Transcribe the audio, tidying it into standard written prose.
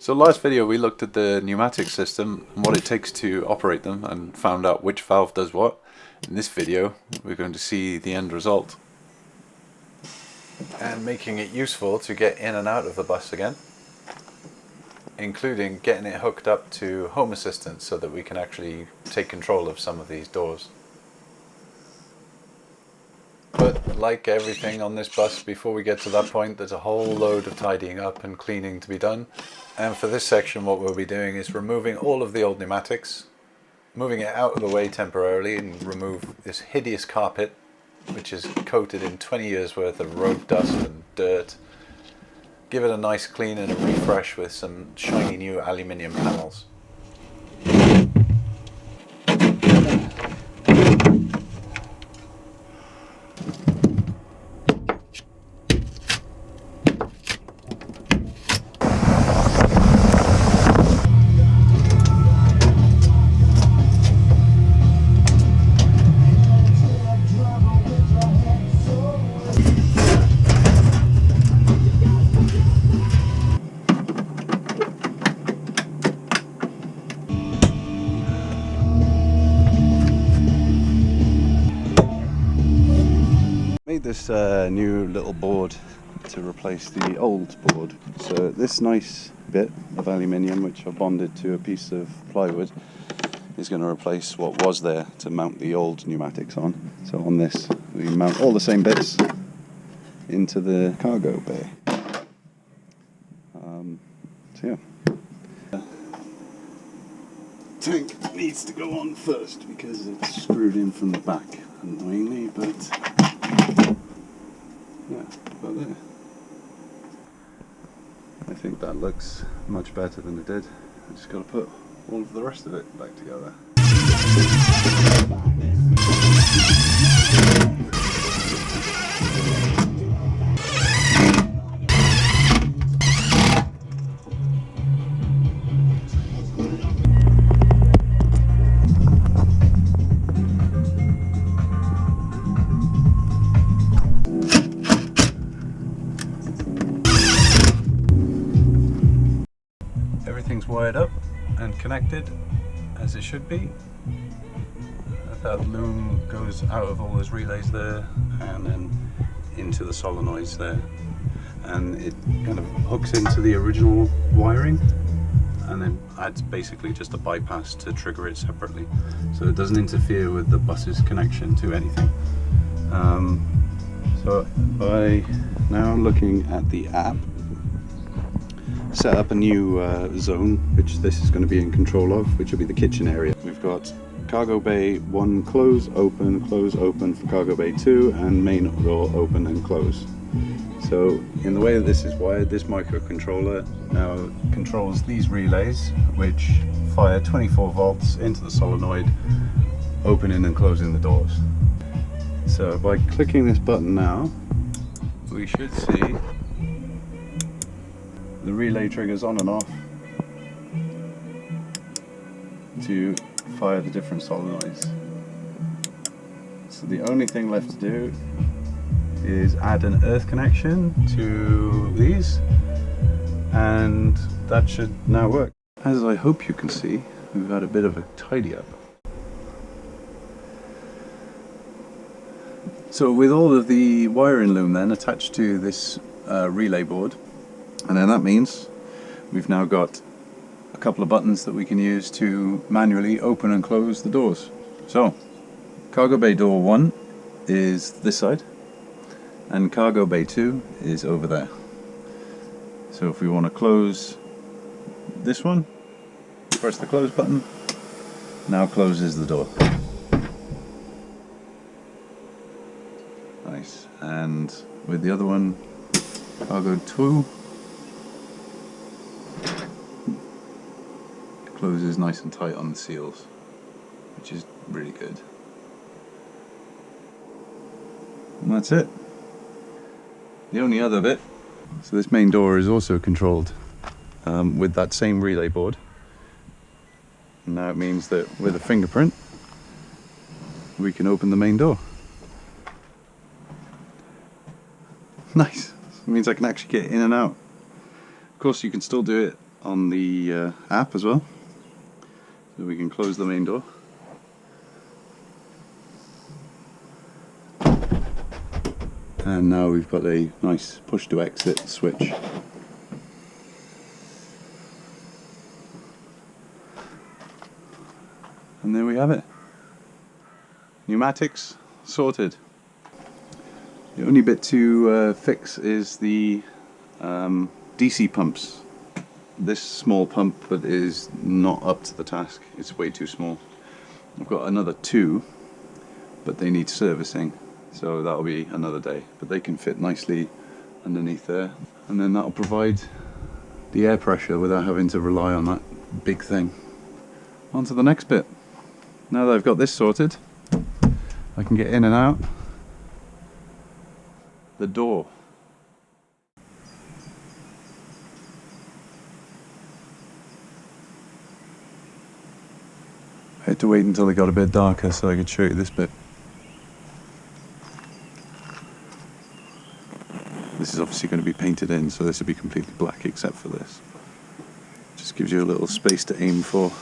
So last video we looked at the pneumatic system and what it takes to operate them and found out which valve does what. In this video we're going to see the end result and making it useful to get in and out of the bus again, including getting it hooked up to Home Assistant so that we can actually take control of some of these doors. But like everything on this bus, before we get to that point, there's a whole load of tidying up and cleaning to be done. And for this section, what we'll be doing is removing all of the old pneumatics, moving it out of the way temporarily, and remove this hideous carpet, which is coated in 20 years worth of road dust and dirt. Give it a nice clean and a refresh with some shiny new aluminium panels. Made this new little board to replace the old board. So this nice bit of aluminium, which I've bonded to a piece of plywood, is going to replace what was there to mount the old pneumatics on. So on this we mount all the same bits into the cargo bay. So yeah, tank needs to go on first because it's screwed in from the back, annoyingly, but yeah, about there. I think that looks much better than it did. I just got to put all of the rest of it back together. Everything's wired up and connected as it should be. That loom goes out of all those relays there and then into the solenoids there, and it kind of hooks into the original wiring and then adds basically just a bypass to trigger it separately, so it doesn't interfere with the bus's connection to anything. So by now looking at the app, set up a new zone, which this is going to be in control of, which will be the kitchen area. We've got cargo bay 1 close open for cargo bay 2, and main door open and close. So in the way that this is wired, this microcontroller now controls these relays, which fire 24 volts into the solenoid, opening and closing the doors. So by clicking this button now, we should see the relay triggers on and off to fire the different solenoids. So the only thing left to do is add an earth connection to these, and that should now work. As I hope you can see, we've had a bit of a tidy up. So with all of the wiring loom then attached to this relay board, and then that means we've now got a couple of buttons that we can use to manually open and close the doors. So cargo bay door 1 is this side and cargo bay 2 is over there. So if we want to close this one, press the close button, now closes the door. Nice. And with the other one, cargo 2, closes nice and tight on the seals, which is really good. And that's it. The only other bit, so this main door is also controlled with that same relay board. And now it means that with a fingerprint we can open the main door. Nice. It means I can actually get in and out. Of course you can still do it on the app as well, so we can close the main door. And now we've got a nice push to exit switch. And there we have it. Pneumatics sorted. The only bit to fix is the DC pumps. This small pump is not up to the task. It's way too small. I've got another 2, but they need servicing, so that'll be another day. But they can fit nicely underneath there, and then that'll provide the air pressure without having to rely on that big thing. On to the next bit. Now that I've got this sorted, I can get in and out the door. I had to wait until it got a bit darker so I could show you this bit. This is obviously going to be painted in, so this will be completely black except for this. Just gives you a little space to aim for.